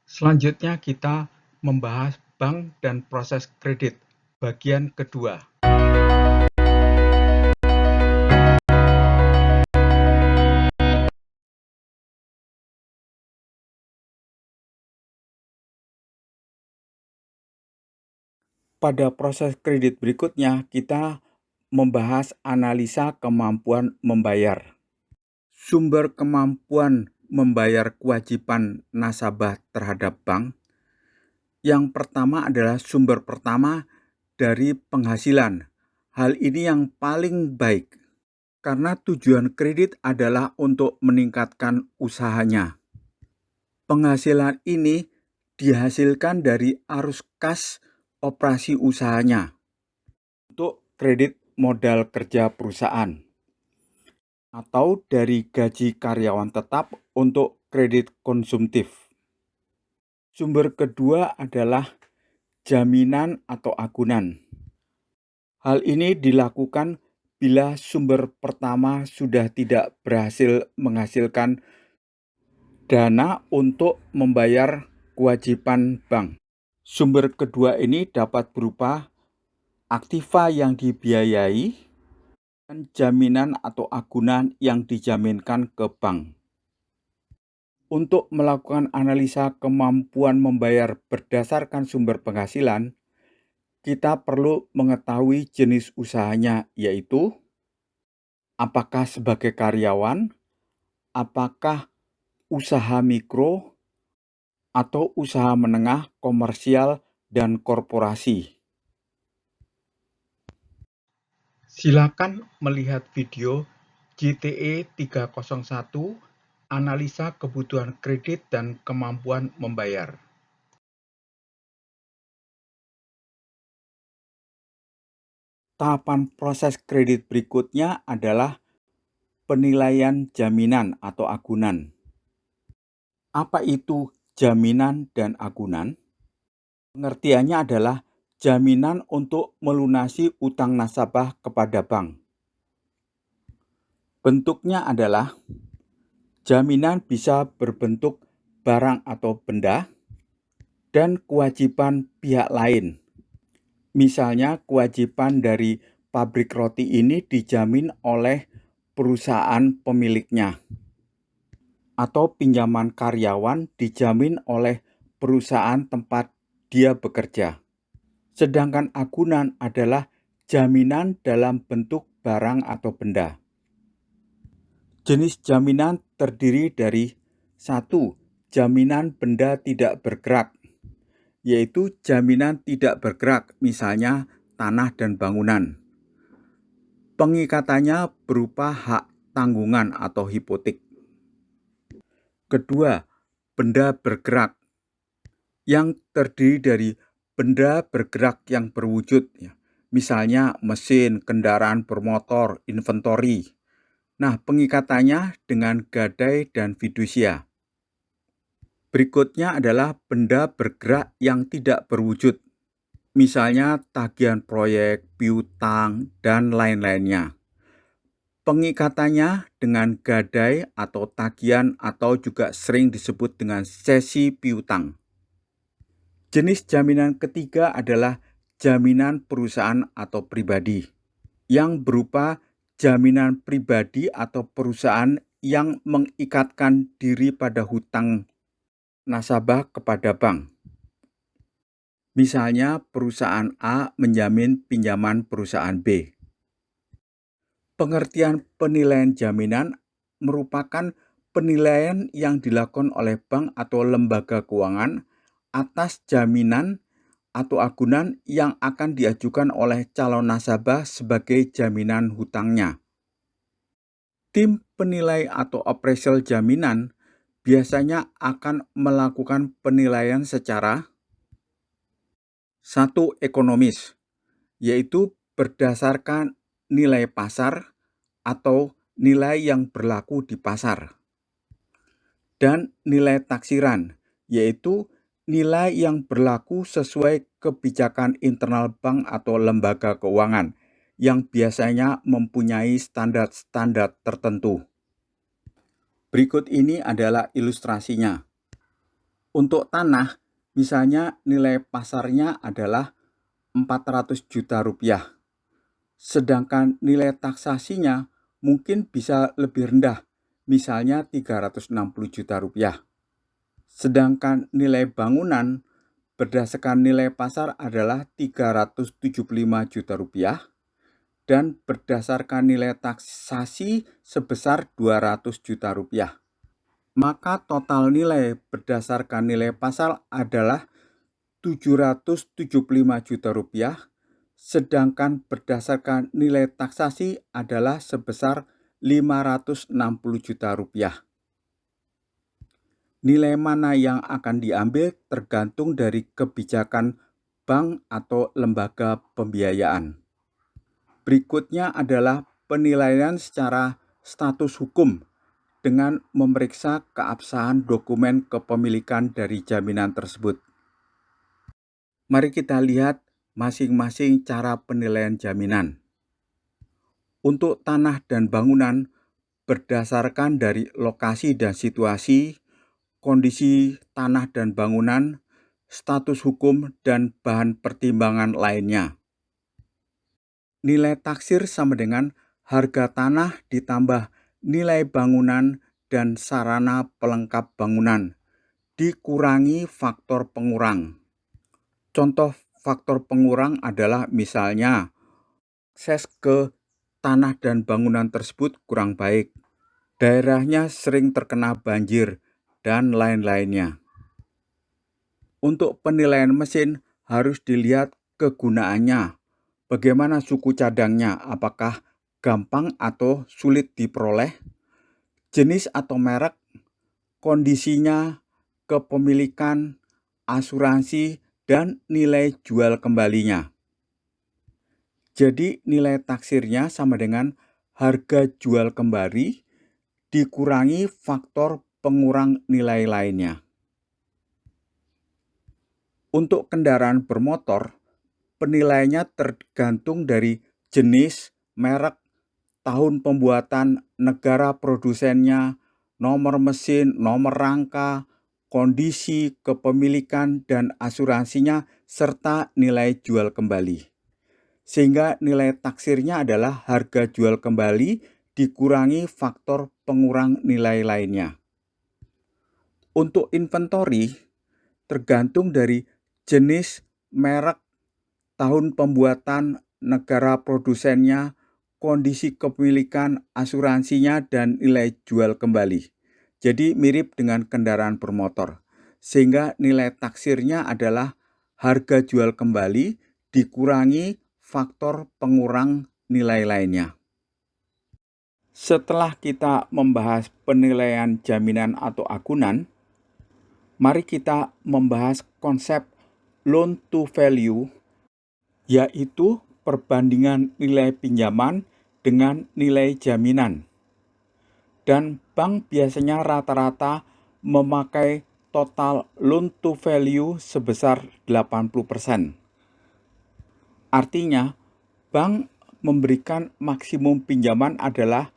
Selanjutnya kita membahas bank dan proses kredit, bagian kedua. Pada proses kredit berikutnya, kita membahas analisa kemampuan membayar. Sumber kemampuan membayar kewajiban nasabah terhadap bank. Yang pertama adalah sumber pertama dari penghasilan. Hal ini yang paling baik, karena tujuan kredit adalah untuk meningkatkan usahanya. Penghasilan ini dihasilkan dari arus kas operasi usahanya untuk kredit modal kerja perusahaan atau dari gaji karyawan tetap untuk kredit konsumtif. Sumber kedua adalah jaminan atau agunan. Hal ini dilakukan bila sumber pertama sudah tidak berhasil menghasilkan dana untuk membayar kewajiban bank. Sumber kedua ini dapat berupa aktiva yang dibiayai dan jaminan atau agunan yang dijaminkan ke bank. Untuk melakukan analisa kemampuan membayar berdasarkan sumber penghasilan, kita perlu mengetahui jenis usahanya, yaitu apakah sebagai karyawan, apakah usaha mikro, atau usaha menengah, komersial, dan korporasi. Silakan melihat video JTE 301 Analisa Kebutuhan Kredit dan Kemampuan Membayar. Tahapan proses kredit berikutnya adalah penilaian jaminan atau agunan. Apa itu jaminan dan agunan? Pengertiannya adalah jaminan untuk melunasi utang nasabah kepada bank. Bentuknya adalah jaminan bisa berbentuk barang atau benda dan kewajiban pihak lain. Misalnya kewajiban dari pabrik roti ini dijamin oleh perusahaan pemiliknya, atau pinjaman karyawan dijamin oleh perusahaan tempat dia bekerja. Sedangkan agunan adalah jaminan dalam bentuk barang atau benda. Jenis jaminan terdiri dari 1. Jaminan benda tidak bergerak, yaitu jaminan tidak bergerak, misalnya tanah dan bangunan. Pengikatannya berupa hak tanggungan atau hipotek. Kedua, benda bergerak, yang terdiri dari benda bergerak yang berwujud, misalnya mesin, kendaraan bermotor, inventori. Nah, pengikatannya dengan gadai dan fidusia. Berikutnya adalah benda bergerak yang tidak berwujud, misalnya tagihan proyek, piutang, dan lain-lainnya. Pengikatannya dengan gadai atau tagihan atau juga sering disebut dengan sesi piutang. Jenis jaminan ketiga adalah jaminan perusahaan atau pribadi, yang berupa jaminan pribadi atau perusahaan yang mengikatkan diri pada hutang nasabah kepada bank. Misalnya perusahaan A menjamin pinjaman perusahaan B. Pengertian penilaian jaminan merupakan penilaian yang dilakukan oleh bank atau lembaga keuangan atas jaminan atau agunan yang akan diajukan oleh calon nasabah sebagai jaminan hutangnya. Tim penilai atau appraisal jaminan biasanya akan melakukan penilaian secara 1. Ekonomis, yaitu berdasarkan nilai pasar atau nilai yang berlaku di pasar. Dan nilai taksiran, yaitu nilai yang berlaku sesuai kebijakan internal bank atau lembaga keuangan yang biasanya mempunyai standar-standar tertentu. Berikut ini adalah ilustrasinya. Untuk tanah, misalnya nilai pasarnya adalah 400 juta rupiah, sedangkan nilai taksasinya mungkin bisa lebih rendah, misalnya 360 juta rupiah. Sedangkan nilai bangunan berdasarkan nilai pasar adalah 375 juta rupiah dan berdasarkan nilai taksasi sebesar 200 juta rupiah. Maka total nilai berdasarkan nilai pasar adalah 775 juta rupiah, sedangkan berdasarkan nilai taksasi adalah sebesar 560 juta rupiah. Nilai mana yang akan diambil tergantung dari kebijakan bank atau lembaga pembiayaan. Berikutnya adalah penilaian secara status hukum dengan memeriksa keabsahan dokumen kepemilikan dari jaminan tersebut. Mari kita lihat masing-masing cara penilaian jaminan. Untuk tanah dan bangunan berdasarkan dari lokasi dan situasi, kondisi tanah dan bangunan, status hukum, dan bahan pertimbangan lainnya. Nilai taksir sama dengan harga tanah ditambah nilai bangunan dan sarana pelengkap bangunan, dikurangi faktor pengurang. Contoh faktor pengurang adalah misalnya akses ke tanah dan bangunan tersebut kurang baik, daerahnya sering terkena banjir, dan lain-lainnya. Untuk penilaian mesin harus dilihat kegunaannya, bagaimana suku cadangnya, apakah gampang atau sulit diperoleh, jenis atau merek, kondisinya, kepemilikan, asuransi, dan nilai jual kembalinya. Jadi nilai taksirnya sama dengan harga jual kembali dikurangi faktor pengurang nilai lainnya. Untuk kendaraan bermotor, penilaiannya tergantung dari jenis, merek, tahun pembuatan, negara produsennya, nomor mesin, nomor rangka, kondisi, kepemilikan, dan asuransinya, serta nilai jual kembali. Sehingga nilai taksirnya adalah harga jual kembali dikurangi faktor pengurang nilai lainnya. Untuk inventory, tergantung dari jenis, merek, tahun pembuatan, negara produsennya, kondisi kepemilikan, asuransinya, dan nilai jual kembali. Jadi mirip dengan kendaraan bermotor, sehingga nilai taksirnya adalah harga jual kembali dikurangi faktor pengurang nilai lainnya. Setelah kita membahas penilaian jaminan atau agunan, mari kita membahas konsep loan to value, yaitu perbandingan nilai pinjaman dengan nilai jaminan. Dan bank biasanya rata-rata memakai total loan to value sebesar 80%. Artinya, bank memberikan maksimum pinjaman adalah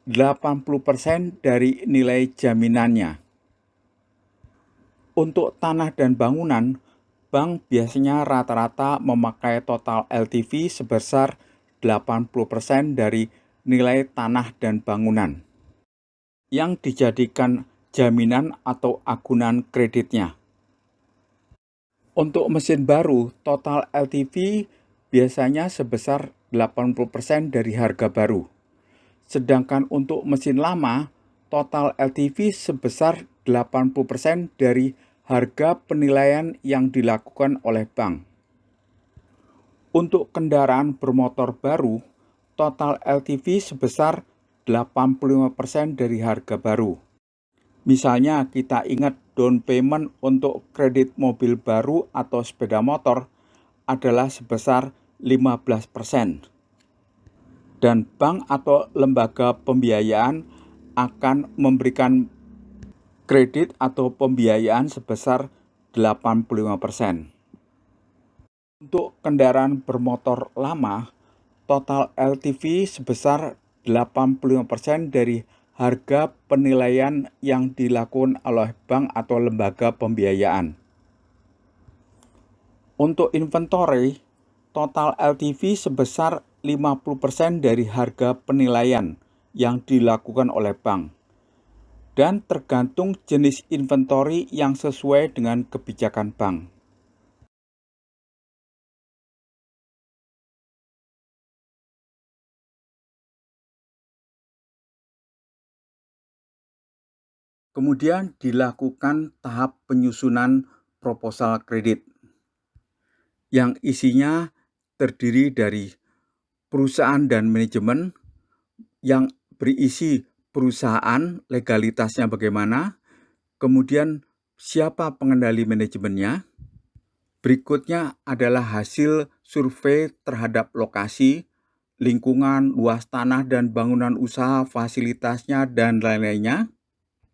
80% dari nilai jaminannya. Untuk tanah dan bangunan, bank biasanya rata-rata memakai total LTV sebesar 80% dari nilai tanah dan bangunan yang dijadikan jaminan atau agunan kreditnya. Untuk mesin baru, total LTV biasanya sebesar 80% dari harga baru. Sedangkan untuk mesin lama, total LTV sebesar 80% dari harga penilaian yang dilakukan oleh bank. Untuk kendaraan bermotor baru, total LTV sebesar 85% dari harga baru. Misalnya kita ingat down payment untuk kredit mobil baru atau sepeda motor adalah sebesar 15%. Dan bank atau lembaga pembiayaan akan memberikan kredit atau pembiayaan sebesar 85%. Untuk kendaraan bermotor lama, total LTV sebesar 85% dari harga penilaian yang dilakukan oleh bank atau lembaga pembiayaan. Untuk inventory, total LTV sebesar 50% dari harga penilaian yang dilakukan oleh bank, dan tergantung jenis inventory yang sesuai dengan kebijakan bank. Kemudian dilakukan tahap penyusunan proposal kredit yang isinya terdiri dari perusahaan dan manajemen yang berisi perusahaan, legalitasnya bagaimana, kemudian siapa pengendali manajemennya. Berikutnya adalah hasil survei terhadap lokasi, lingkungan, luas tanah dan bangunan usaha, fasilitasnya, dan lain-lainnya.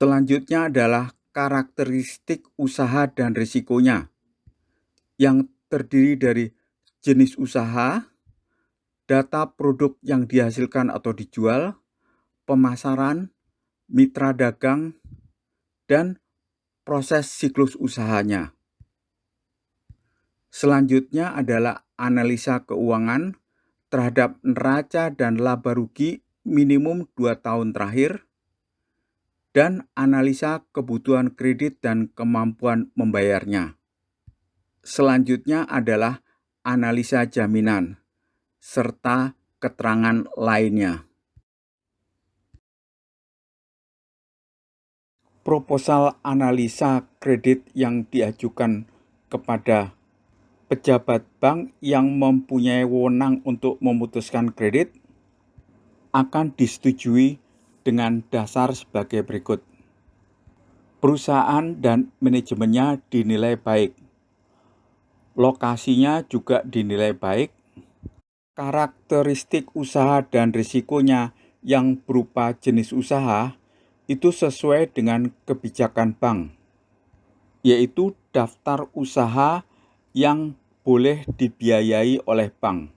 Selanjutnya adalah karakteristik usaha dan risikonya, yang terdiri dari jenis usaha, data produk yang dihasilkan atau dijual, pemasaran, mitra dagang, dan proses siklus usahanya. Selanjutnya adalah analisa keuangan terhadap neraca dan laba rugi minimum 2 tahun terakhir, dan analisa kebutuhan kredit dan kemampuan membayarnya. Selanjutnya adalah analisa jaminan, serta keterangan lainnya. Proposal analisa kredit yang diajukan kepada pejabat bank yang mempunyai wewenang untuk memutuskan kredit akan disetujui dengan dasar sebagai berikut. Perusahaan dan manajemennya dinilai baik. Lokasinya juga dinilai baik. Karakteristik usaha dan risikonya yang berupa jenis usaha itu sesuai dengan kebijakan bank, yaitu daftar usaha yang boleh dibiayai oleh bank.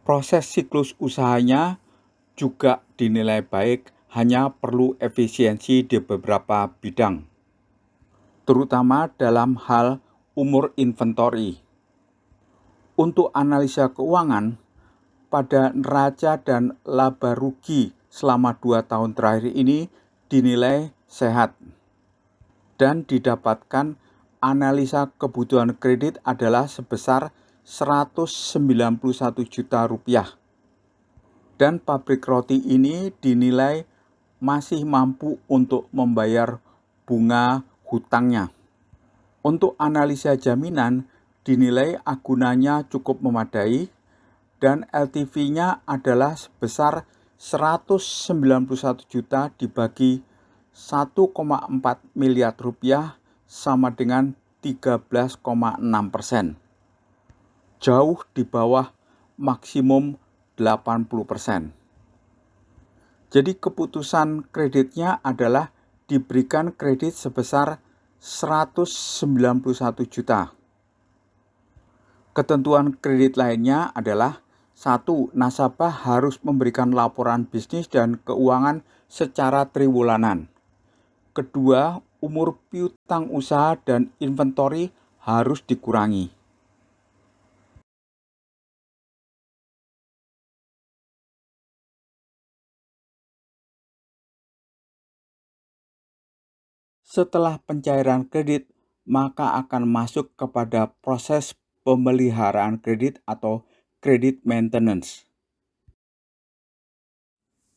Proses siklus usahanya juga dinilai baik, hanya perlu efisiensi di beberapa bidang, terutama dalam hal umur inventory. Untuk analisa keuangan, pada neraca dan laba rugi selama 2 tahun terakhir ini dinilai sehat, dan didapatkan analisa kebutuhan kredit adalah sebesar 191 juta rupiah. Dan pabrik roti ini dinilai masih mampu untuk membayar bunga hutangnya. Untuk analisa jaminan, dinilai agunannya cukup memadai dan LTV-nya adalah sebesar 191 juta dibagi 1,4 miliar rupiah sama dengan 13,6%. Jauh di bawah maksimum 80%. Jadi keputusan kreditnya adalah diberikan kredit sebesar 191 juta. Ketentuan kredit lainnya adalah 1. Nasabah harus memberikan laporan bisnis dan keuangan secara triwulanan. Kedua, umur piutang usaha dan inventory harus dikurangi. Setelah pencairan kredit, maka akan masuk kepada proses pemeliharaan kredit atau credit maintenance.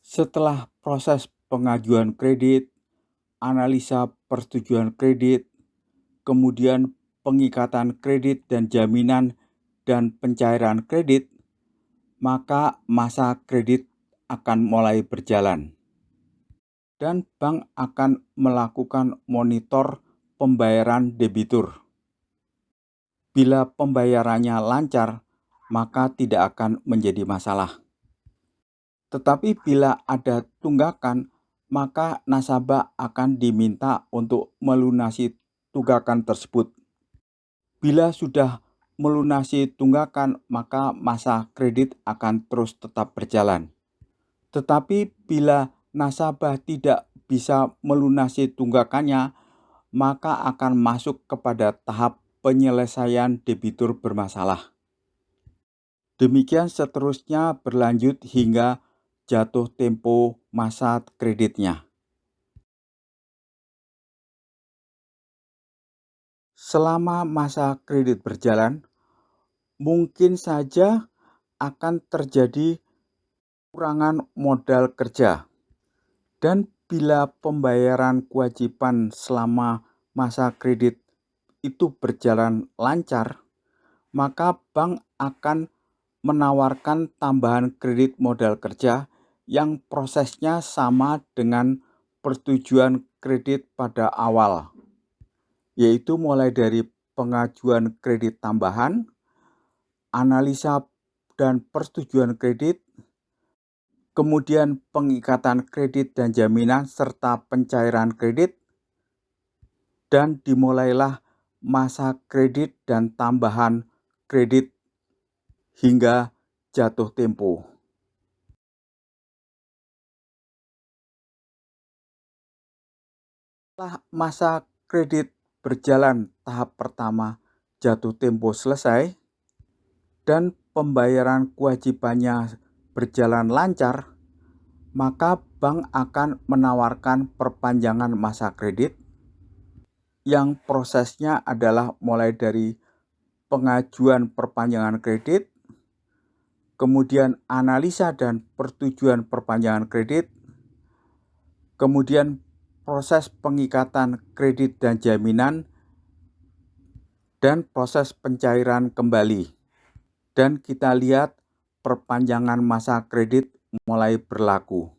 Setelah proses pengajuan kredit, analisa persetujuan kredit, kemudian pengikatan kredit dan jaminan, dan pencairan kredit, maka masa kredit akan mulai berjalan. Dan bank akan melakukan monitor pembayaran debitur. Bila pembayarannya lancar, maka tidak akan menjadi masalah. Tetapi bila ada tunggakan, maka nasabah akan diminta untuk melunasi tunggakan tersebut. Bila sudah melunasi tunggakan, maka masa kredit akan terus tetap berjalan. Tetapi bila nasabah tidak bisa melunasi tunggakannya, maka akan masuk kepada tahap penyelesaian debitur bermasalah. Demikian seterusnya berlanjut hingga jatuh tempo masa kreditnya. Selama masa kredit berjalan, mungkin saja akan terjadi kurangan modal kerja. Dan bila pembayaran kewajiban selama masa kredit itu berjalan lancar, maka bank akan menawarkan tambahan kredit modal kerja yang prosesnya sama dengan persetujuan kredit pada awal, yaitu mulai dari pengajuan kredit tambahan, analisa dan persetujuan kredit, kemudian pengikatan kredit dan jaminan serta pencairan kredit, dan dimulailah masa kredit dan tambahan kredit hingga jatuh tempo. Setelah masa kredit berjalan tahap pertama jatuh tempo selesai dan pembayaran kewajibannya berjalan lancar, maka bank akan menawarkan perpanjangan masa kredit yang prosesnya adalah mulai dari pengajuan perpanjangan kredit, kemudian analisa dan persetujuan perpanjangan kredit, kemudian proses pengikatan kredit dan jaminan, dan proses pencairan kembali. Dan kita lihat perpanjangan masa kredit mulai berlaku.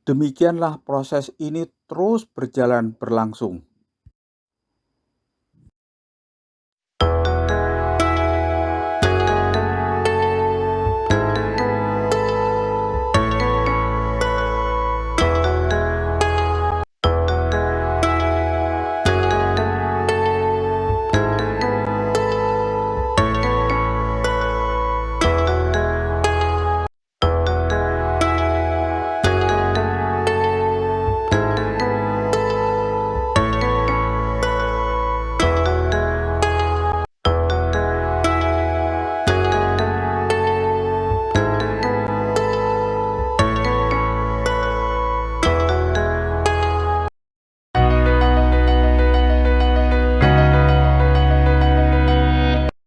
Demikianlah proses ini terus berjalan berlangsung.